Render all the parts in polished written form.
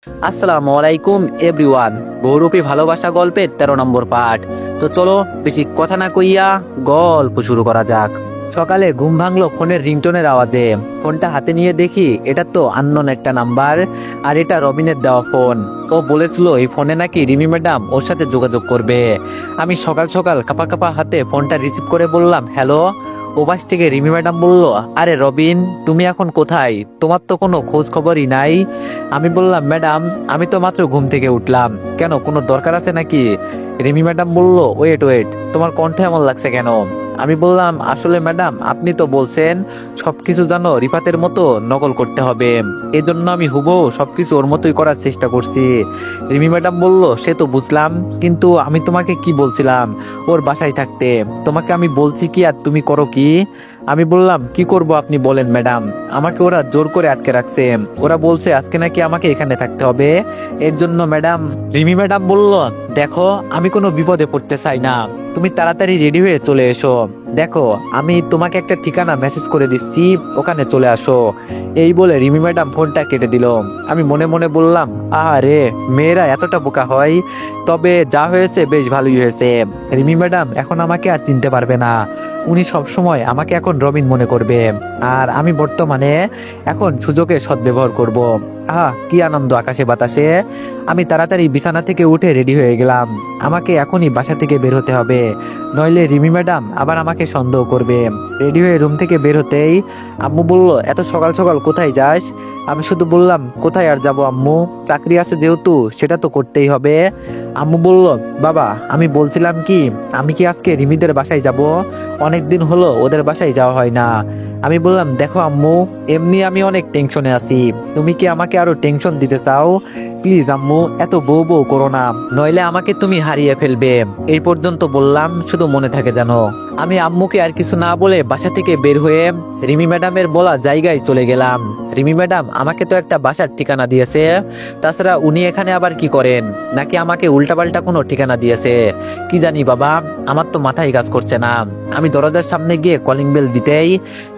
আসসালামু আলাইকুম এভরিওয়ান। বহুরূপী ভালোবাসা গল্পের 13 নম্বর পার্ট। তো চলো বেশি কথা না কইয়া গল্প শুরু করা যাক। সকালে ঘুম ভাঙলো ফোনের রিংটোনের আওয়াজে। ফোনটা হাতে নিয়ে দেখি এটা তো আননোন একটা নাম্বার, আর এটা রবিনের দেওয়া ফোন। ও বলেছিল এই ফোনে নাকি রিমি ম্যাডাম ওর সাথে যোগাযোগ করবে। আমি সকাল সকাল কাপা কাপা হাতে ফোনটা রিসিভ করে বললাম হ্যালো। ওপাশ থেকে রিমি ম্যাডাম বলল, আরে রবিন, তুমি এখন কোথায়? তোমার তো কোনো খোঁজ খবরই নাই। আমি বললাম ম্যাডাম, আমি তো মাত্র ঘুম থেকে উঠলাম, কেন কোনো দরকার আছে নাকি? রিমি ম্যাডাম বলল, ওয়েট ওয়েট, তোমার কণ্ঠে এমন লাগছে কেন? আমি বললাম আসলে ম্যাডাম আপনি তো বলছেন সবকিছু যেন রিফাতের মতো নকল করতে হবে, এজন্য আমি হুবহু সবকিছু ওর মতোই করার চেষ্টা করছি। রিমি ম্যাডাম বলল, সে তো বুঝলাম, কিন্তু আমি তোমাকে কি বলছিলাম ওর বাসায় থাকতে? তোমাকে আমি বলছি কি আর তুমি করো কি? আমি বললাম কি করব আপনি বলেন ম্যাডাম, আমাকে ওরা জোর করে আটকে রাখছে। ওরা বলছে আজকে নাকি আমাকে এখানে থাকতে হবে, এর জন্য ম্যাডাম। রিমি ম্যাডাম বলল, দেখো আমি কোনো বিপদে পড়তে চাই না, তুমি তাড়াতাড়ি রেডি হয়ে চলে এসো। দেখো আমি তোমাকে একটা ঠিকানা মেসেজ করে দিচ্ছি, ওখানে চলে আসো। এই বলে রিমি ম্যাডাম ফোনটা কেটে দিল। আমি মনে মনে বললাম, আরে মেয়েরা এতটা বোকা হয়। তবে যা হয়েছে বেশ ভালোই হয়েছে। রিমি ম্যাডাম এখন আমাকে আর চিনতে পারবে না, উনি সব সময় আমাকে এখন রবিন মনে করবে। আর আমি বর্তমানে এখন সুযোগে সদ্ব্যবহার করব। কি আনন্দ আকাশে বাতাসে। আমি তাড়াতাড়ি বিছানা থেকে উঠে রেডি হয়ে গেলাম। আমাকে এখনই বাসা থেকে বের হতে হবে, নইলে রিমি ম্যাডাম আবার আমাকে সন্দেহ করবে। রেডি হয়ে রুম থেকে বের হতেই আম্মু বলল, এত সকাল সকাল কোথায় যাস? আমি শুধু বললাম, কোথায় আর যাব আম্মু, চাকরি আছে যেহেতু সেটা তো করতেই হবে। আম্মু বলল, বাবা আমি বলছিলাম কি, আমি কি আজকে রিমিদের বাসায় যাব? অনেক দিন হলো ওদের বাসায় যাওয়া হয় না। আমি বললাম, দেখো আম্মু, এমনি আমি অনেক টেনশনে আছি, তুমি কি আমাকে আরো টেনশন দিতে চাও? প্লিজ আম্মু এত বউ বউ করো না, নইলে আমাকে তুমি হারিয়ে ফেলবে। এই পর্যন্ত বললাম, শুধু মনে থাকে জানো। আমি আম্মুকে আর কিছু না বলে বাসা থেকে বের হয়ে রিমি ম্যাডামের বলা জায়গায় চলে গেলাম। রিমি ম্যাডাম আমাকে তো একটা বাসার ঠিকানা দিয়েছে, তাছাড়া উনি এখানে আবার কি করেন? নাকি আমাকে উল্টাপাল্টা কোনো ঠিকানা দিয়েছে? কি জানি বাবা, আমার তো মাথায় কাজ করছে না। আমি দরজার সামনে গিয়ে কলিং বেল দিতেই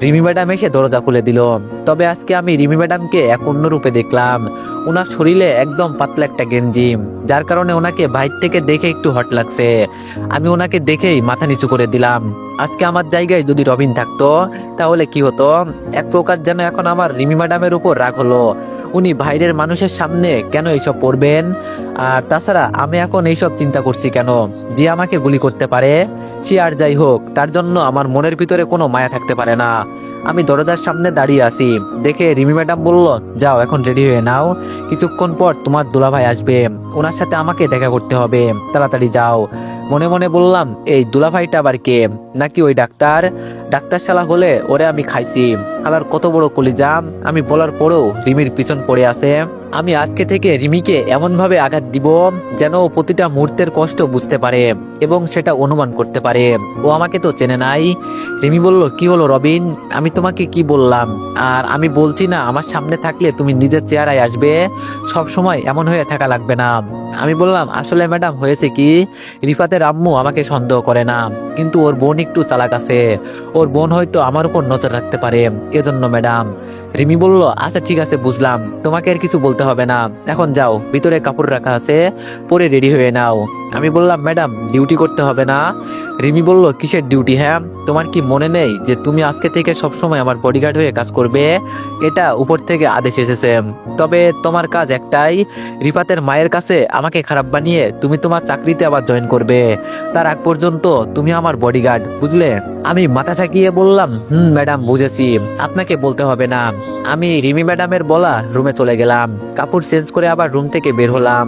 রিমি ম্যাডাম এসে দরজা খুলে দিল। তবে আজকে আমি রিমি ম্যাডামকে এক অন্য রূপে দেখলাম। ওনার শরীরে একদম পাতলা একটা গেঞ্জি, যার কারণে ওনাকে বাইর থেকে দেখে একটু হট লাগছে। আমি ওনাকে দেখেই মাথা নিচু করে দিলাম। আজকে আমার জায়গায় যদি রবিন থাকতো তাহলে কি হতো? এক প্রকার যেন এখন আমার রিমি ম্যাডামের উপর রাগ হলো। উনি বাইরের মানুষের সামনে কেন এইসব পড়বেন? আর তাছাড়া আমি এখন এইসব চিন্তা করছি কেন? যে আমাকে গুলি করতে পারে, সে আর যাই হোক, তার জন্য আমার মনের ভিতরে কোনো মায়া থাকতে পারে না। আমি দরজার সামনে দাঁড়িয়ে আছি দেখে রিমি ম্যাডাম বলল, যাও এখন রেডি হয়ে নাও, কিছুক্ষণ পর তোমার দুলাভাই আসবে, ওনার সাথে আমাকে দেখা করতে হবে, তাড়াতাড়ি যাও। মনে মনে বললাম, এই দুলাভাইটা আবার কে? নাকি ওই ডাক্তার? ডাক্তার শালা হলে ওরে আমি খাইছি। শালার কত বড় কলিজা, আমি বলার পরেও রিমির পিছন পড়ে আছে। আমি আজকে থেকে রিমিকে এমন ভাবে আঘাত দিব যেন ও প্রতিটা মুহূর্তের কষ্ট বুঝতে পারে এবং সেটা অনুমান করতে পারে। ও আমাকে তো চেনে নাই। রিমি বলল, কি হলো রবিন, আমি তোমাকে কি বললাম? আর আমি বলছি না আমার সামনে থাকলে তুমি নিজের চেহারায় আসবে, সব সময় এমন হয়ে থাকা লাগবে না। আমি বললাম, আসলে ম্যাডাম হয়েছে কি, রিফাতের আম্মু আমাকে সন্দেহ করে না, কিন্তু ওর বোন একটু চালাক আছে। ওর বোন হয়তো আমার উপর নজর রাখতে পারে, এজন্য ম্যাডাম। রিমি বলল, আচ্ছা ঠিক আছে বুঝলাম, তোমাকে আর কিছু বলতে হবে না, এখন যাও, ভিতরে কাপড় রাখা আছে, পরে রেডি হয়ে নাও। আমি বললাম, ম্যাডাম ডিউটি করতে হবে না? রিমি বলল, কিসের ডিউটি? হ্যাঁ, তোমার কি মনে নেই যে তুমি আজকে থেকে সবসময় আমার বডিগার্ড হয়ে কাজ করবে? এটা উপর থেকে আদেশ এসেছে। তবে তোমার কাজ একটাই, রিফাতের মায়ের কাছে আমাকে খারাপ বানিয়ে তুমি তোমার চাকরিতে আবার জয়েন করবে। তার আগ পর্যন্ত তুমি আমার বডিগার্ড, বুঝলে? আমি মাথা ঝাঁকিয়ে বললাম, ম্যাডাম বুঝেছি, আপনাকে বলতে হবে না। আমি রিমি ম্যাডামের বলা রুমে চলে গেলাম, কাপড় চেঞ্জ করে আবার রুম থেকে বের হলাম।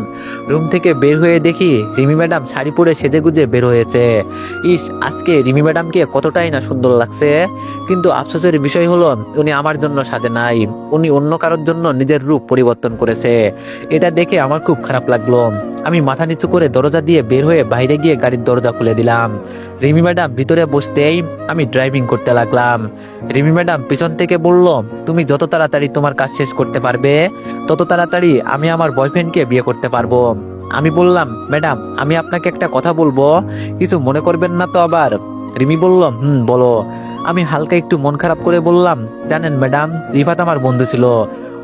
রুম থেকে বের হয়ে দেখি রিমি ম্যাডাম শাড়ি পরে সেজেগুজে বের হয়েছে। ইস, আজকে রিমি ম্যাডামকে কতটাই না সুন্দর লাগছে। কিন্তু আফসোসের বিষয় হলো উনি আমার জন্য সাজে নাই, উনি অন্য কারোর জন্য নিজের রূপ পরিবর্তন করেছে। এটা দেখে আমার খুব খারাপ লাগলো। আমি মাথা নিচু করে দরজা দিয়ে বের হয়ে বাইরে গিয়ে গাড়ির দরজা খুলে দিলাম। রিমি ম্যাডাম ভিতরে বসতেই আমি ড্রাইভিং করতে লাগলাম। রিমি ম্যাডাম পিছন থেকে বলল, তুমি যত তাড়াতাড়ি তোমার কাজ শেষ করতে পারবে তত তাড়াতাড়ি আমি আমার বয়ফ্রেন্ডকে বিয়ে করতে পারবো। আমি বললাম, ম্যাডাম আমি আপনাকে একটা কথা বলবো, কিছু মনে করবেন না তো আবার? রিমি বলল, বলো। আমি হালকা একটু মন খারাপ করে বললাম, জানেন ম্যাডাম, রিফাত আমার বন্ধু ছিল,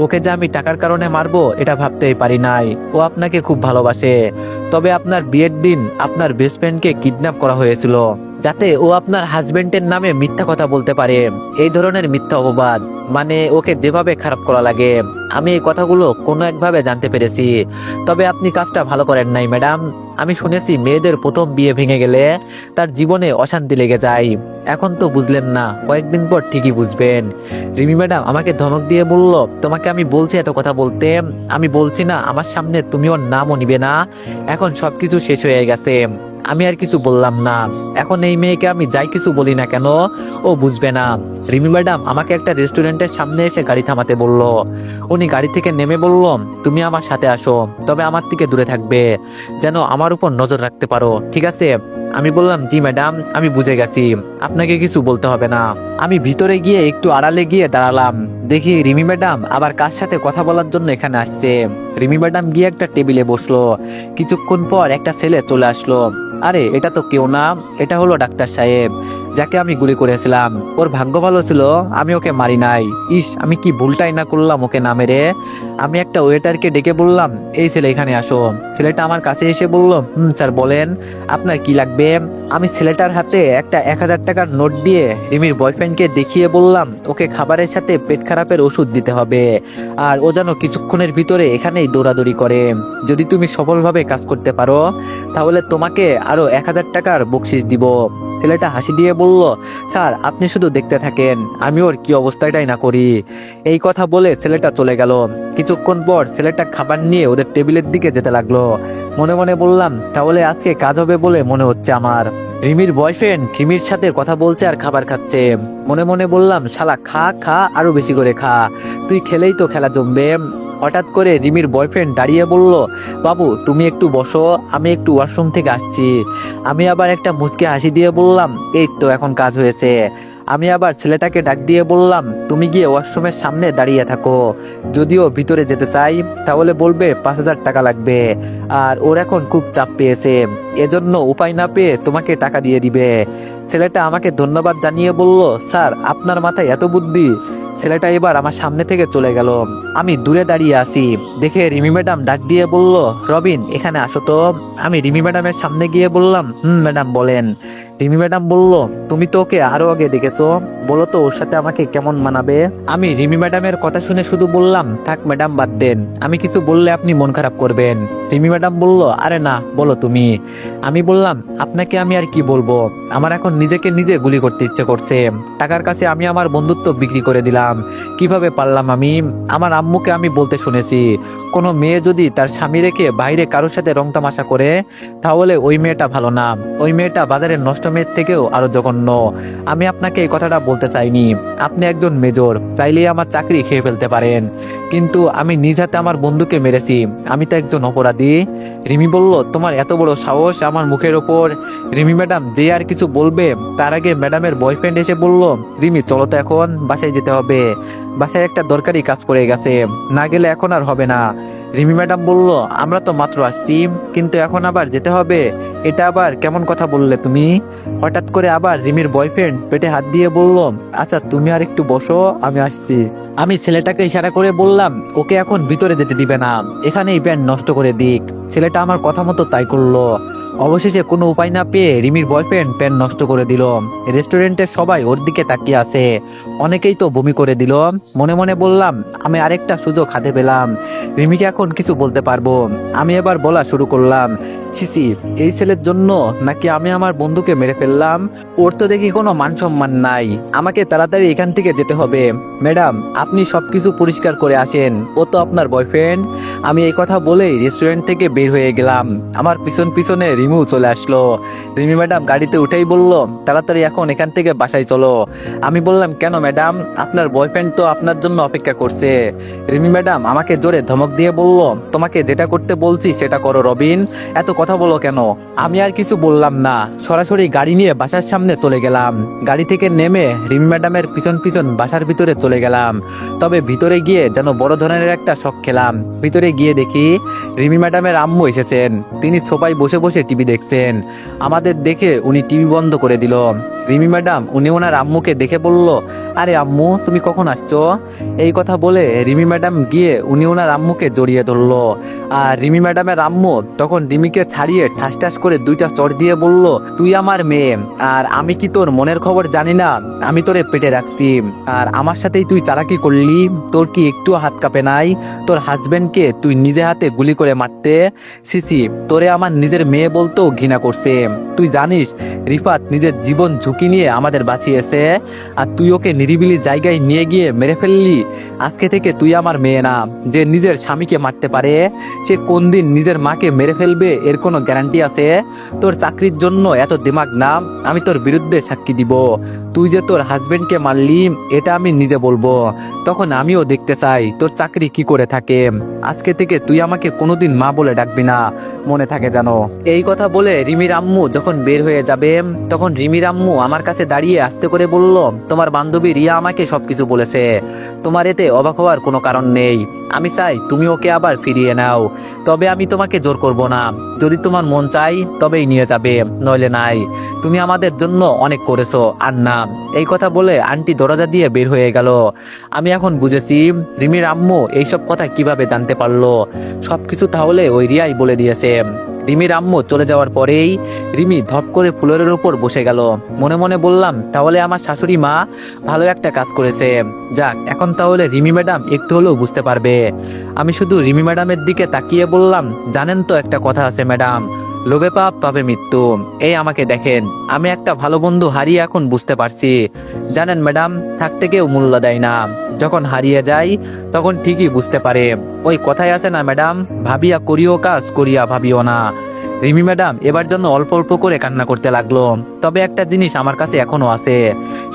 ওকে যে আমি টাকার কারণে মারবো এটা ভাবতেই পারি নাই। ও আপনাকে খুব ভালোবাসে। তবে আপনার বিয়ের দিন আপনার বেস্ট ফ্রেন্ডকে কিডন্যাপ করা হয়েছিল, যাতে ও আপনার হাজবেন্ডের নামে মিথ্যা কথা বলতে পারে। এই ধরনের মিথ্যা অপবাদ, মানে ওকে যেভাবে খারাপ করা লাগে, আমি এই কথাগুলো কোনো একভাবে জানতে পেরেছি। তবে আপনি কাজটা ভালো করেন নাই ম্যাডাম। আমি শুনেছি মেয়েদের প্রথম বিয়ে ভেঙে গেলে তার জীবনে অশান্তি লেগে যায়। এখন তো বুঝলেন না, কয়েকদিন পর ঠিকই বুঝবেন। রিমি ম্যাডাম আমাকে ধমক দিয়ে বলল, তোমাকে আমি বলছি এত কথা বলতে, আমি বলছি না আমার সামনে তুমি ওর নামও নিবে না। এখন সবকিছু শেষ হয়ে গেছে, আমি আর কিছু বললাম না। এখন এই মেয়েকে আমি যাই কিছু বলি না কেন, ও বুঝবে না। রিমি ম্যাডাম আমাকে একটা রেস্টুরেন্টের সামনে এসে গাড়ি থামাতে বলল। উনি গাড়ি থেকে নেমে বলল, তুমি আমার সাথে আসো, তবে আমার থেকে দূরে থাকবে, যেন আমার উপর নজর রাখতে পারো, ঠিক আছে? আমি বললাম, জি ম্যাডাম, আমি বুঝে গেছি, আপনাকে কিছু বলতে হবে না। আমি ভিতরে গিয়ে একটু আড়ালে গিয়ে দাঁড়ালাম। দেখি রিমি ম্যাডাম আবার কার সাথে কথা বলার জন্য এখানে আসছে। রিমি ম্যাডাম গিয়ে একটা টেবিলে বসলো। কিছুক্ষণ পর একটা ছেলে চলে আসলো। আরে এটা তো কেউ না, এটা হলো ডাক্তার সাহেব, যাকে আমি গুলি করেছিলাম। ওর ভাগ্য ভালো ছিল আমি ওকে মারি নাই। ইস, আমি কি ভুলটাই না করলাম ওকে না মেরে। আমি একটা ওয়েটারকে ডেকে বললাম, এই ছেলে এখানে আসো। ছেলেটা আমার কাছে এসে বলল, স্যার বলেন, আপনার কি লাগবে? আমি ছেলেটার হাতে একটা 1000 টাকার নোট দিয়ে রিমির বয়ফ্রেন্ডকে দেখিয়ে বললাম, ওকে খাবারের সাথে পেট খারাপের ওষুধ দিতে হবে, আর ও যেন কিছুক্ষণের ভিতরে এখানেই দৌড়াদৌড়ি করে। যদি তুমি সফলভাবে কাজ করতে পারো তাহলে তোমাকে আরো 1000 টাকার বকশিস দিব। ছেলেটা হাসি দিয়ে বলল, স্যার আপনি শুধু দেখতে থাকেন, আমি ওর কি অবস্থাটাই না করি। এই কথা বলে ছেলেটা চলে গেল। কিছুক্ষণ পর ছেলেটা খাবার নিয়ে ওদের টেবিলের দিকে যেতে লাগলো। মনে মনে বললাম, তাহলে আজকে কাজ হবে বলে মনে হচ্ছে আমার। রিমির বয়ফ্রেন্ড রিমির সাথে কথা বলছে আর খাবার খাচ্ছে। মনে মনে বললাম, শালা খা খা, আরো বেশি করে খা, তুই খেলেই তো খেলা জমবে। হঠাৎ করে রিমির বয়ফ্রেন্ড দাঁড়িয়ে বলল, বাবু তুমি একটু বসো, আমি একটু ওয়াশরুম থেকে আসছি। আমি আবার একটা মুচকে হাসি দিয়ে বললাম, এই তো এখন কাজ হয়েছে। আমি আবার ছেলেটাকে ডাক দিয়ে বললাম, তুমি গিয়ে ওয়াশরুমের সামনে দাঁড়িয়ে থাকো, যদিও ভিতরে যেতে চাই তাহলে বলবে 5000 টাকা লাগবে, আর ওর এখন খুব চাপ পেয়েছে, এজন্য উপায় না পেয়ে তোমাকে টাকা দিয়ে দিবে। ছেলেটা আমাকে ধন্যবাদ জানিয়ে বলল, স্যার আপনার মাথায় এত বুদ্ধি। ছেলেটা এবার আমার সামনে থেকে চলে গেল। আমি দূরে দাঁড়িয়ে আছি দেখে রিমি ম্যাডাম ডাক দিয়ে বলল, রবিন এখানে আসো তো। আমি রিমি ম্যাডামের সামনে গিয়ে বললাম, ম্যাডাম বলেন। রিমি ম্যাডাম বলল, তুমি তো ওকে আরো আগে দেখেছো, বলো তো ওর সাথে আমাকে কেমন মানাবে? আমি রিমি ম্যাডামের কথা শুনে শুধু বললাম, থাক ম্যাডাম বাদ দেন, আমি কিছু বললে আপনি মন খারাপ করবেন। রিমি ম্যাডাম বলল, আরে না বলো তুমি। আমি বললাম, আপনাকে আমি আর কি বলবো, আমার এখন নিজেকে নিজে গুলি করতে ইচ্ছে করছে। টাকার কাছে আমি আমার বন্ধুত্ব বিক্রি করে দিলাম, কিভাবে পারলাম আমি? আমার আম্মুকে আমি বলতে শুনেছি, কোনো মেয়ে যদি তার স্বামী রেখে বাইরে কারোর সাথে রং তামাশা করে তাহলে ওই মেয়েটা ভালো না, ওই মেয়েটা বাজারের নষ্ট মেয়ের থেকেও আরো জঘন্য। আমি আপনাকে এই কথাটা বলতে চাইনি, আপনি একজন মেজর, চাইলেই আমার চাকরি খেয়ে ফেলতে পারেন, কিন্তু আমি নিজ হাতে আমার বন্ধুকে মেরেছি, আমি তো একজন অপরাধী। রিমি বলল, তোমার এত বড় সাহস আমার মুখের ওপর? রিমি ম্যাডাম যে আর কিছু বলবে তার আগে ম্যাডামের বয়ফ্রেন্ড এসে বলল, রিমি চলো তো এখন বাসায় যেতে হবে, বাসায় একটা দরকারি কাজ পড়ে গেছে, না গেলে এখন আর হবে না। রিমি ম্যাডাম বলল, আমরা তো মাত্র আসছি, কিন্তু এখন আবার যেতে হবে, এটা আবার কেমন কথা বললে তুমি? হঠাৎ করে আবার রিমির বয়ফ্রেন্ড পেটে হাত দিয়ে বলল, আচ্ছা তুমি আর একটু বসো, আমি আসছি। আমি ছেলেটাকে ইশারা করে বললাম, ওকে এখন ভিতরে যেতে দিবে না, এখানেই প্যান্ট নষ্ট করে দিক। ছেলেটা আমার কথা মতো তাই করলো। অবশেষে কোনো উপায় না পেয়ে রিমির বয়ফ্রেন্ড প্যান্ট নষ্ট করে দিল। রেস্টুরেন্টের সবাই ওর দিকে তাকিয়ে আছে, অনেকেই তো বমি করে দিল। মনে মনে বললাম, আমি আরেকটা সুযোগ হাতে পেলাম, রিমিকে এখন কিছু বলতে পারবো। আমি এবার বলা শুরু করলাম, সিসি এই ছেলের জন্য নাকি আমি আমার বন্ধুকে মেরে ফেললাম? ওর তো দেখি কোনো মান সম্মান নাই, আমাকে তাড়াতাড়ি এখান থেকে যেতে হবে। ম্যাডাম আপনি সবকিছু পরিষ্কার করে আসেন, ও তো আপনার বয়ফ্রেন্ড। আমি এই কথা বলেই রেস্টুরেন্ট থেকে বের হয়ে গেলাম। আমার পিছন পিছনে রিমিও চলে আসলো। রিমি ম্যাডাম গাড়িতে উঠেই বলল, তাড়াতাড়ি এখন এখান থেকে বাসায় চলো। আমি বললাম, কেন ম্যাডাম? আপনার বয়ফ্রেন্ড তো আপনার জন্য অপেক্ষা করছে। রিমি ম্যাডাম আমাকে জোরে ধমক দিয়ে বলল, তোমাকে যেটা করতে বলছি সেটা করো রবিন, এত কথা বলো কেন? আমি আর কিছু বললাম না, সরাসরি গাড়ি নিয়ে বাসার সামনে চলে গেলাম। গাড়ি থেকে নেমে রিমি ম্যাডামের পিছন পিছন বাসার ভিতরে চলে গেলাম। তবে ভিতরে গিয়ে যেন বড় ধরনের একটা শক খেলাম। ভিতরে গিয়ে দেখি রিমি ম্যাডামের আম্মু এসেছেন, তিনি সোফায় বসে বসে টিভি দেখছেন। আমাদের দেখে উনি টিভি বন্ধ করে দিল। রিমি ম্যাডাম উনি ওনার আম্মুকে দেখে বলল, আরে আম্মু তুমি কখন আসছো? এই কথা বলে রিমি ম্যাডাম গিয়ে উনি ওনার আম্মুকে জড়িয়ে ধরলো। আর রিমি ম্যাডামের আম্মু তখন রিমিকে ছাড়িয়ে ঠাস ঠাস করে দুইটা চড় দিয়ে বলল, তুই আমার মেয়ে, আর আমি কি তোর মনের খবর জানি না? আমি তোরে পেটে রাখছি, আর আমার সাথেই তুই চালাকি করলি। তোর কি একটু হাত কাঁপে নাই? তোর হাজবেন্ডকে তুই নিজে হাতে গুলি করে মারতে? সিসি, তোরে আমার নিজের মেয়ে বলতেও ঘৃণা করছে। তুই জানিস রিফাত নিজের জীবন ঝুঁকি নিয়ে আমাদের বাঁচিয়েছে, আর তুই ওকে নিরিবিলি জায়গায় নিয়ে গিয়ে মেরে ফেললি। আজকে থেকে তুই আমার মেয়ে না। যে নিজের স্বামীকে মারতে পারে সে কোন দিন নিজের মাকে মেরে ফেলবে এর কোনো গ্যারান্টি আছে? তোর চাকরির জন্য এত দিমাগ না? আমি তোর বিরুদ্ধে সাক্ষী দিব। তুই যে তোর হাজবেন্ডকে মারলি এটা আমি নিজে বলবো, তখন আমিও দেখতে চাই তোর চাকরি কি করে থাকে। আজকে থেকে তুই আমাকে কোনোদিন মা বলে ডাকবি না, মনে থাকে জানো। এই কথা বলে রিমির আম্মু যখন বের হয়ে যাবে তখন রিমির আম্মু আমার কাছে দাঁড়িয়ে আস্তে করে বলল, তোমার বান্ধবী রিয়া আমাকে সবকিছু বলেছে, তোমার এতে অবাক হওয়ার কোনো কারণ নেই। আমি চাই তুমি ওকে আবার ফিরিয়ে নাও, তবে আমি তোমাকে জোর করব না। যদি তোমার মন চাই তবেই নিয়ে যাবে, নইলে নাই। তুমি আমাদের জন্য অনেক করেছো, আর না। এই কথা বলে আন্টি দরজা দিয়ে বের হয়ে গেল। আমি এখন বুঝেছি রিমির আম্মু এইসব কথা কিভাবে জানতে পারলো। সবকিছু তাহলে ওই রিয়াই বলে দিয়েছে। রিমির আম্মু চলে যাওয়ার পরেই রিমি ধপ করে ফ্লোরের উপর বসে গেল। মনে মনে বললাম, তাহলে আমার শাশুড়ি মা ভালো একটা কাজ করেছে। যাক, এখন তাহলে রিমি ম্যাডাম একটু হলেও বুঝতে পারবে। আমি শুধু রিমি ম্যাডামের দিকে তাকিয়ে বললাম, জানেন তো একটা কথা আছে ম্যাডাম, লোভে পাপ পাবে মৃত্যু। এই আমাকে দেখেন, আমি একটা ভালো বন্ধু হারিয়ে এখন বুঝতে পারছি। জানেন ম্যাডাম, থাকতে কেউ মূল্য দেয় না, যখন হারিয়ে যায় তখন ঠিকই বুঝতে পারে। ওই কথায় আছে না ম্যাডাম, ভাবিয়া করিও কাজ, করিয়া ভাবিও না। রিমি ম্যাডাম এবার জন্য অল্প অল্প করে কান্না করতে লাগলো। তবে একটা জিনিস আমার কাছে এখনো আছে,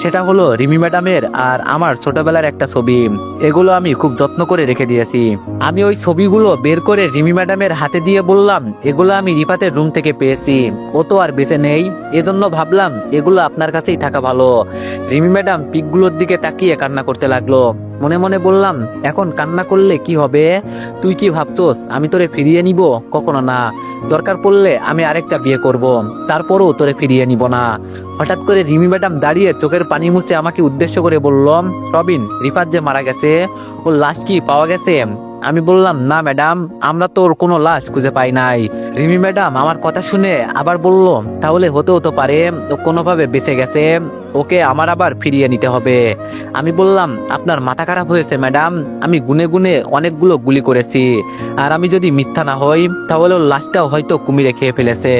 সেটা হলো রিমি ম্যাডামের আর আমার ছোটবেলার একটা ছবি। এগুলো আমি খুব যত্ন করে রেখে দিয়েছি। আমি ওই ছবিগুলো বের করে রিমি ম্যাডামের হাতে দিয়ে বললাম, এগুলো আমি রিফাতের রুম থেকে পেয়েছি, ও তো আর বেঁচে নেই, এজন্য ভাবলাম এগুলো আপনার কাছেই থাকা ভালো। রিমি ম্যাডাম পিকগুলোর দিকে তাকিয়ে কান্না করতে লাগলো। মনে মনে বললাম, এখন কান্না করলে কি হবে? তুই কি ভাবছোস আমি তোরে ফিরিয়ে নিব? কখনো না। দরকার পড়লে আমি আরেকটা বিয়ে করব, তারপরও তোরে ফিরিয়ে নিব না। হঠাৎ করে রিমি ম্যাডাম দাঁড়িয়ে চোখের পানি মুছে আমাকে উদ্দেশ্য করে বলল, রবিন, রিফাত যে মারা গেছে ওর লাশ কি পাওয়া গেছে? আমি বললাম, না ম্যাডাম, আমরা তো ওর কোনো লাশ খুঁজে পাই নাই। রিমি ম্যাডাম আমার কথা শুনে আবার বলল, তাহলে হতেও তো পারে ও কোনোভাবে বেঁচে গেছে, ওকে আমার আবার ফিরিয়ে নিতে হবে। আমি বললাম, আপনার মাথা খারাপ হয়েছে ম্যাডাম, আমি গুনে গুনে অনেকগুলো গুলি করেছি, আর আমি যদি মিথ্যা না হই তাহলে ওর লাশটাও হয়তো কুমিরে খেয়ে ফেলেছে।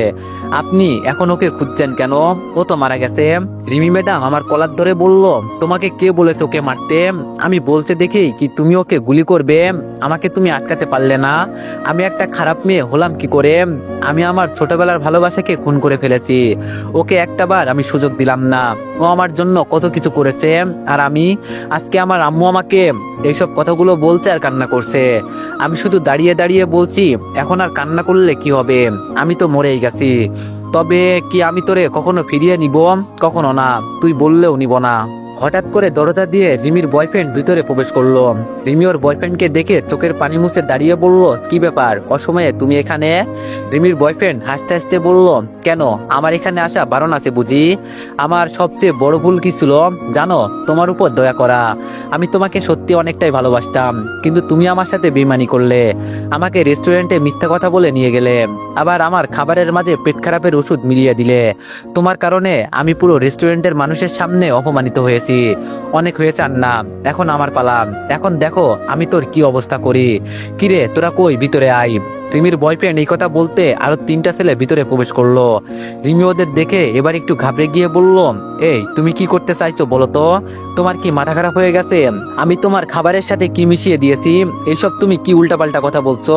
আপনি এখন ওকে খুঁজছেন কেন? ও তো মারা গেছে। রিমি ম্যাডাম আমার কলার ধরে বলল, তোমাকে কে বলেছে ওকে মারতে? আমি বলতে দেখি কি তুমি ওকে গুলি করবে? আমাকে তুমি আটকাতে পারলে না। আমি একটা খারাপ মেয়ে হলাম কি করে? আমি আমার ছোটবেলার ভালোবাসাকে খুন করে ফেলেছি। ওকে একটাবার আমি সুযোগ দিলাম না। ও আমার জন্য কত কিছু করেছে, আর আমি আজকে আমার আম্মু আমাকে এইসব কথাগুলো বলছে আর কান্না করছে। আমি শুধু দাঁড়িয়ে দাঁড়িয়ে বলছি, এখন আর কান্না করলে কি হবে? আমি তো মরেই গেছি। তবে কি আমি তোরে কখনো ফিরিয়ে নিব? কখনো না, তুই বললেও নিব না। হঠাৎ করে দরজা দিয়ে রিমির বয়ফ্রেন্ড ভিতরে প্রবেশ করলো। রিমি ওর বয়ফ্রেন্ডকে দেখে চোখের পানি মুছে দাঁড়িয়ে বলল, কি ব্যাপার, অসময়ে তুমি এখানে? রিমির বয়ফ্রেন্ড হাসতে হাসতে বলল, কেন, আমার এখানে আসা বারণ আছে বুঝি? আমার সবচেয়ে বড় ভুল কি ছিল জানো? তোমার উপর দয়া করা। আমি তোমাকে সত্যি অনেকটাই ভালোবাসতাম, কিন্তু তুমি আমার সাথে বেইমানি করলে। আমাকে রেস্টুরেন্টে মিথ্যা কথা বলে নিয়ে গেলে, আবার আমার খাবারের মাঝে পেট খারাপের ওষুধ মিলিয়ে দিলে। তোমার কারণে আমি পুরো রেস্টুরেন্টের মানুষের সামনে অপমানিত হয়েছি। অনেক হয়েছে না, এখন আমার পালা। এখন দেখো আমি তোর কি অবস্থা করি। কিরে তোরা কই, ভিতরে আই। রিমির বয়ফ্রেন্ড এই কথা বলতে আরো 3টা ছেলে ভিতরে প্রবেশ করলো। রিমি ওদের দেখে এবার একটু ঘাবড়ে গিয়ে বলল, এই তুমি কি করতে চাইছো বলো তো? তোমার কি মাথা খারাপ হয়ে গেছে? আমি তোমার খাবারের সাথে কি মিশিয়ে দিয়েছি? এইসব তুমি কি উল্টাপাল্টা কথা বলছো?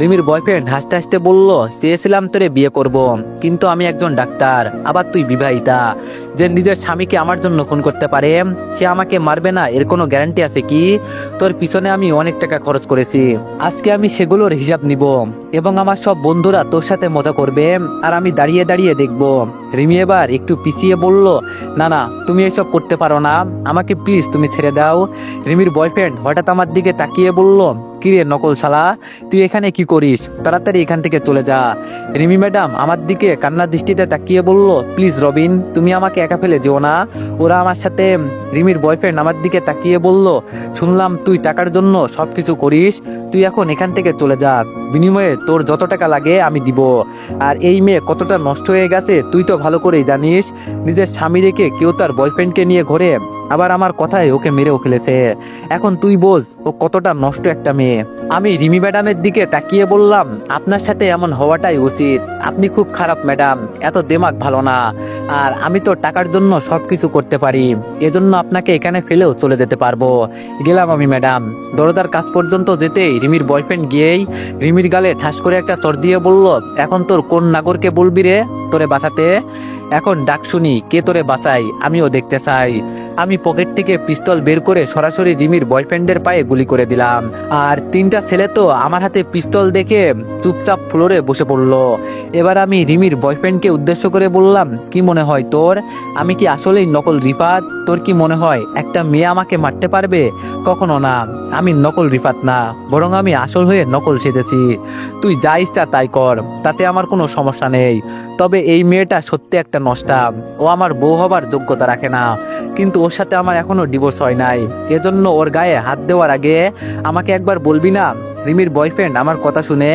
রিমির বয়ফ্রেন্ড হাসতে হাসতে বলল, চেয়েছিলাম তোরে বিয়ে করব, কিন্তু আমি একজন ডাক্তার, আবার তুই বিবাহিতা। যে নিজের স্বামীকে আমার জন্য খুন করতে পারে সে আমাকে মারবে না এর কোনো গ্যারান্টি আছে কি? তোর পিছনে আমি অনেক টাকা খরচ করেছি, আজকে আমি সেগুলোর হিসাব নিব, এবং আমার সব বন্ধুরা তোর সাথে মজা করবে, আর আমি দাঁড়িয়ে দাঁড়িয়ে দেখব। রিমি এবার একটু পিছিয়ে বলল, না না, তুমি এসব করতে পারো না, আমাকে প্লিজ তুমি ছেড়ে দাও। রিমির বয়ফ্রেন্ড হঠাৎ আমার দিকে তাকিয়ে বলল, কিরে নকল শালা, তুই এখানে কি করিস? তাড়াতাড়ি এখান থেকে চলে যা। রিমি ম্যাডাম আমার দিকে কান্নার দৃষ্টিতে তাকিয়ে বলল, প্লিজ রবিন, তুমি আমাকে একা ফেলে যেও না। ওরা আমার সাথে। রিমির বয়ফ্রেন্ড আমার দিকে তাকিয়ে বলল, শুনলাম তুই টাকার জন্য সবকিছু করিস, তুই এখন এখান থেকে চলে যা, বিনিময়ে তোর যত টাকা লাগে আমি দিব। আর এই মেয়ে কতটা নষ্ট হয়ে গেছে তুই তো ভালো করেই জানিস। নিজের স্বামী রেখে কেউ তার বয়ফ্রেন্ডকে নিয়ে ঘোরে, আবার আমার কথায় ওকে মেরেও ফেলেছে। এখন তুই বোঝ ও কতটা নষ্ট একটা মেয়ে। আমি রিমি ম্যাডামের দিকে তাকিয়ে বললাম, আপনার সাথে এমন হওয়াটাই উচিত। আপনি খুব খারাপ ম্যাডাম, এত দেমাগ ভালো না। আর আমি তো টাকার জন্য সবকিছু করতে পারি, এজন্য আপনাকে এখানে ফেলেও চলে যেতে পারবো। গেলাম আমি ম্যাডাম। দরজার কাছ পর্যন্ত যেতেই রিমির বয়ফ্রেন্ড গিয়েই রিমির গালে ঠাস করে একটা চড় দিয়ে বলল, এখন তোর কোন নাগরকে বলবি রে তোরে বাঁচাতে? এখন ডাক শুনি কে তোরে বাঁচাই, আমিও দেখতে চাই। আমি পকেট থেকে পিস্তল বের করে সরাসরি রিমির বয়ফ্রেন্ডের পায়ে গুলি করে দিলাম। আর তিনটা ছেলে তো আমার হাতে পিস্তল দেখে চুপচাপ ফ্লোরে বসে পড়লো। এবার আমি রিমির বয়ফ্রেন্ডকে উদ্দেশ্য করে বললাম, কি মনে হয় তোর? আমি কি আসলেই নকল রিফাত? তোর কি মনে হয় একটা মেয়ে আমাকে মারতে পারবে? কখনো না, আমি নকল রিফাত না, বরং আমি আসল হয়ে নকল সেজেছি। তুই যা ইচ্ছা তাই কর, তাতে আমার কোনো সমস্যা নেই। তবে এই মেয়েটা সত্যি একটা নষ্টা, ও আমার বউ হবার যোগ্যতা রাখে না। কিন্তু ওর সাথে আমার এখনো ডিভোর্স হয় নাই, এজন্য ওর গায়ে হাত দেওয়ার আগে আমাকে একবার বলবি না? রিমির বয়ফ্রেন্ড আমার কথা শুনে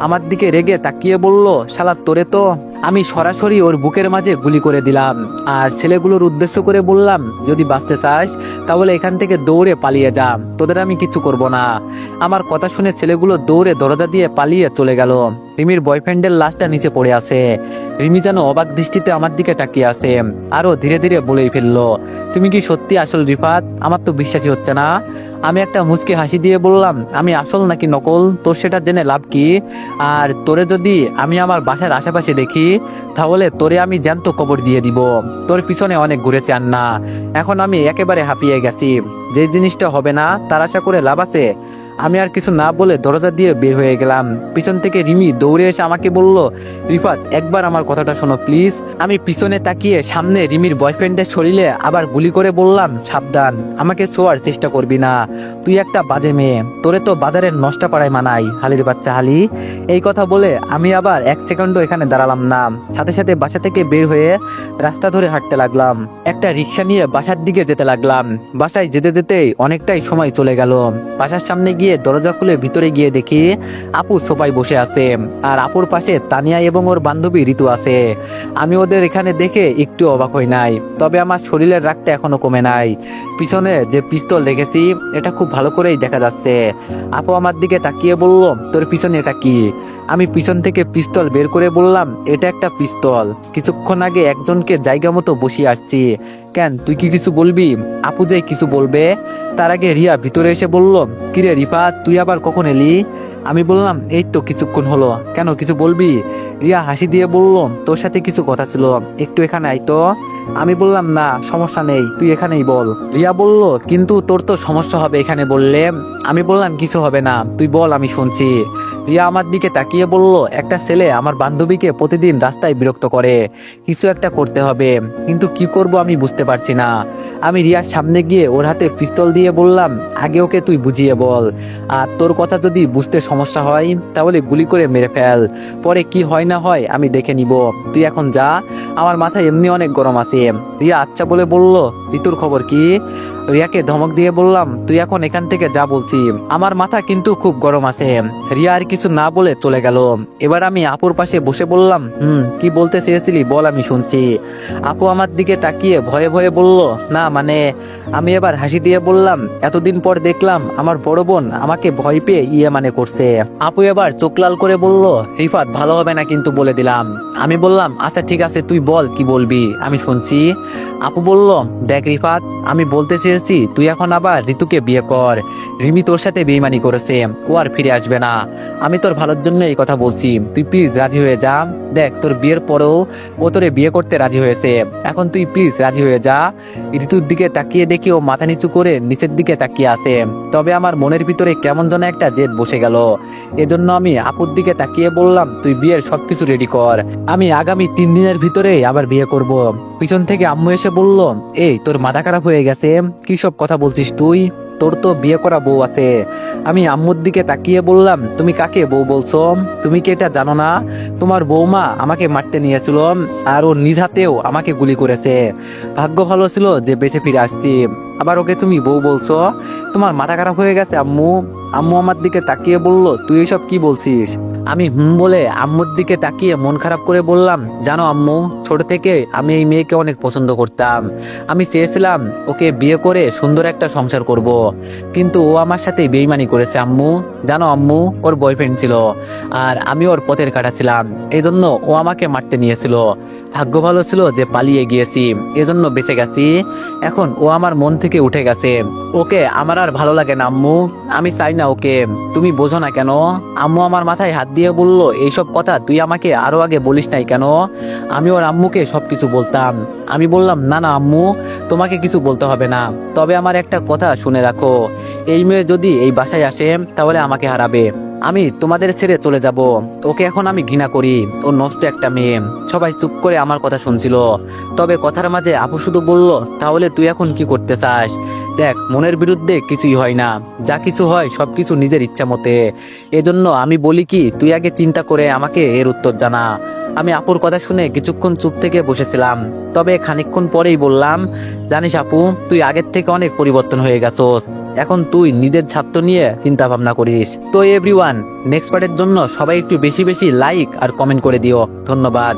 আমার দিকে রেগে তাকিয়ে বলল, শালা তোরে তো। আমি সরাসরি ওর বুকের মাঝে গুলি করে দিলাম। আর ছেলেগুলোর উদ্দেশ্য করে বললাম, যদি বাঁচতে চাস তাহলে এখান থেকে দৌড়ে পালিয়ে যা, তোদের আমি কিছু করব না। আমার কথা শুনে ছেলেগুলো দৌড়ে দরজা দিয়ে পালিয়ে চলে গেল। রিমির বয়ফ্রেন্ডের লাশটা নিচে পড়ে আছে। রিমি যেন অবাক দৃষ্টিতে আমার দিকে তাকিয়ে আছে, আরো ধীরে ধীরে বলেই ফেললো, তুমি কি সত্যি আসল রিফাত? আমার তো বিশ্বাসই হচ্ছে না। আমি একটা মুচকি হাসি দিয়ে বললাম, আমি আসল নাকি নকল তোর সেটা জেনে লাভ কি? আর তোরে যদি আমি আমার বাসার আশেপাশে দেখি তাহলে তোরে আমি জ্যান্ত কবর দিয়ে দিব। তোর পিছনে অনেক ঘুরেছি আন্না, এখন আমি একেবারে হাঁপিয়ে গেছি। যে জিনিসটা হবে না তার আশা করে লাভ আছে? আমি আর কিছু না বলে দরজা দিয়ে বের হয়ে গেলাম। পিছন থেকে রিমি দৌড়ে এসে আমাকে বলল, রিফাত একবার আমার কথাটা শোনো প্লিজ। আমি পিছনে তাকিয়ে সামনে রিমির বয়ফ্রেন্ডের শরীরে আবার গুলি করে বললাম, সাবধান, আমাকে ছোঁয়ার চেষ্টা করবি না, তুই একটা বাজে মেয়ে, তোরে তো বাজারের নষ্টা পাড়ায় মানাই, হালির বাচ্চা হালি। এই কথা বলে আমি আবার এক সেকেন্ডও এখানে দাঁড়ালাম না, সাথে সাথে বাসা থেকে বের হয়ে রাস্তা ধরে হাঁটতে লাগলাম। একটা রিক্সা নিয়ে বাসার দিকে যেতে লাগলাম। বাসায় যেতে যেতেই অনেকটাই সময় চলে গেল। বাসার সামনে গিয়ে দরজা খুলে ভিতরে গিয়ে দেখি আপু সোফায় বসে আছে, আর আপুর পাশে তানিয়া এবং ওর বান্ধবী ঋতু আছে। আমি ওদের এখানে দেখে একটু অবাক হই নাই, তবে আমার শরীরের রাগটা এখনো কমে নাই। পিছনে যে পিস্তল রেখেছি এটা খুব ভালো করেই দেখা যাচ্ছে। আপু আমার দিকে তাকিয়ে বলল, তোর পিছনে এটা কি? আমি পিছন থেকে পিস্তল বের করে বললাম, এটা একটা পিস্তল, কিছুক্ষণ আগে একজনকে জায়গা মতো বসিয়ে আসছি। কেন, তুই কি কিছু বলবি? আপু যে কিছু বলবে তার আগে রিয়া ভিতরে এসে বলল, কিরে রিফাত, তুই আবার কখন এলি? আমি বললাম, এই তো কিছুক্ষণ হলো। কেন, কিছু বলবি? রিয়া হাসি দিয়ে বলল, তোর সাথে কিছু কথা ছিল, একটু এখানে আয় তো। আমি বললাম, না সমস্যা নেই, তুই এখানেই বল। রিয়া বলল, কিন্তু তোর তো সমস্যা হবে এখানে বললে। আমি বললাম, কিছু হবে না, তুই বল, আমি শুনছি। রিয়া আমার দিকে তাকিয়ে বলল, একটা ছেলে আমার বান্ধবীকে প্রতিদিন রাস্তায় বিরক্ত করে, কিছু একটা করতে হবে, কিন্তু কি করব আমি বুঝতে পারছি না। আমি রিয়ার সামনে গিয়ে ওর হাতে পিস্তল দিয়ে বললাম, আগে ওকে তুই বুঝিয়ে বল, আর তোর কথা যদি বুঝতে সমস্যা হয় তাহলে গুলি করে মেরে ফেল, পরে কি হয় না হয় আমি দেখে নিব। তুই এখন যা, আমার মাথায় এমনি অনেক গরম আছে। রিয়া আচ্ছা বলে বলল, ঋতুর খবর কি? রিয়াকে ধমক দিয়ে বললাম, তুই এখন এখান থেকে যা বলছি, আমার মাথা কিন্তু খুব গরম আছে। রিয়া আর কিছু না বলে চলে গেল। এবার আমি আপুর পাশে বসে বললাম, কি বলতে চেয়েছিলি বল, আমি শুনছি। আপু আমার দিকে তাকিয়ে ভয়ে ভয়ে বলল, না মানে। আমি এবার হাসি দিয়ে বললাম, এতদিন পর দেখলাম আমার বড় বোন আমাকে ভয় পেয়ে মানে করছে। আপু এবার চোখ লাল করে বলল, রিফাত ভালো হবে না কিন্তু বলে দিলাম। আমি বললাম, আচ্ছা ঠিক আছে, তুই বল কি বলবি, আমি শুনছি। আপু বলল, দেখ রিফাত, আমি বলতে চেয়েছি তুই এখন আবার ঋতুকে বিয়ে কর। রিমি তোর সাথে বেইমানি করেছে, ও আর ফিরে আসবে না। আমি তোর ভালোর জন্য এই কথা বলছি, তুই প্লিজ রাজি হয়ে যা। দেখ, তোর বিয়ের পরেও ও তোরে বিয়ে করতে রাজি হয়েছে, এখন তুই প্লিজ রাজি হয়ে যা। ঋতুর দিকে তাকিয়ে দেখি ও মাথা নিচু করে নিচের দিকে তাকিয়ে আছে, তবে আমার মনের ভিতরে কেমন যেন একটা জেদ বসে গেল। এজন্য আমি আপুর দিকে তাকিয়ে বললাম, তুই বিয়ের সবকিছু রেডি কর, আমি আগামী 3 দিনের ভিতরে আবার বিয়ে করব। পিছন থেকে আম্মু এসে বলল, এই তোর মাথা খারাপ হয়ে গেছে, কি সব কথা বলছিস তুই? তোর তো বিয়ে করা বউ আছে। আমি আম্মুর দিকে তাকিয়ে বললাম, তুমি কাকে বউ বলছো? তুমি কি এটা জানো না? তোমার বৌমা আমাকে মারতে নিয়েছিল, আর ও নিজ হাতেও আমাকে গুলি করেছে। ভাগ্য ভালো ছিল যে বেঁচে ফিরে আসছি, আবার ওকে তুমি বউ বলছো? তোমার মাথা খারাপ হয়ে গেছে আম্মু? আম্মু আমার দিকে তাকিয়ে বলল, তুই এসব কি বলছিস? আমি বলে আম্মুর দিকে তাকিয়ে মন খারাপ করে বললাম, জানো আম্মু, ছোট থেকে আমি এই মেয়েকে অনেক পছন্দ করতাম। আমি চেয়েছিলাম ওকে বিয়ে করে সুন্দর একটা সংসার করব, কিন্তু ও আমার সাথে বেইমানি করেছে আম্মু। জানো আম্মু, ওর বয়ফ্রেন্ড ছিল, আর আমি ওর পথের কাটা ছিলাম, এই জন্য ও আমাকে মারতে নিয়েছিল। ভাগ্য ভালো ছিল যে পালিয়ে গিয়েছি, এজন্য বেঁচে গেছি। এখন ও আমার মন থেকে উঠে গেছে, ওকে আমার আর ভালো লাগে না আম্মু। আমি চাই না ওকে, তুমি বোঝো না কেন? আম্মু আমার মাথায় হাত দিয়ে বলল, এইসব কথা তুই আমাকে আরো আগে বলিস নাই কেন? আমি ওর আম্মুকে সবকিছু বলতাম। আমি বললাম, না না আম্মু, তোমাকে কিছু বলতে হবে না, তবে আমার একটা কথা শুনে রাখো, এই মেয়ে যদি এই বাসায় আসে তাহলে আমাকে হারাবে। আমি তোমাদের ছেড়ে চলে যাব। ওকে এখন আমি ঘৃণা করি, ও নষ্ট একটা মেয়ে। সবাই চুপ করে আমার কথা শুনছিল, তবে কথার মাঝে আপু শুধু বলল, তাহলে তুই এখন কি করতে চাস? দেখ, মনের বিরুদ্ধে কিছুই হয় না, যা কিছু হয় সবকিছু নিজের ইচ্ছা মতে। এজন্য আমি বলি কি, তুই আগে চিন্তা করে আমাকে এর উত্তর জানা। আমি আপুর কথা শুনে কিছুক্ষণ চুপ থেকে বসেছিলাম, তবে খানিকক্ষণ পরেই বললাম, জানিস আপু, তুই আগের থেকে অনেক পরিবর্তন হয়ে গেছোস। এখন তুই নিজের ছাত্র নিয়ে চিন্তা ভাবনা করিস। তো এভরিওয়ান, নেক্সট পার্টের জন্য সবাই একটু বেশি বেশি লাইক আর কমেন্ট করে দিও। ধন্যবাদ।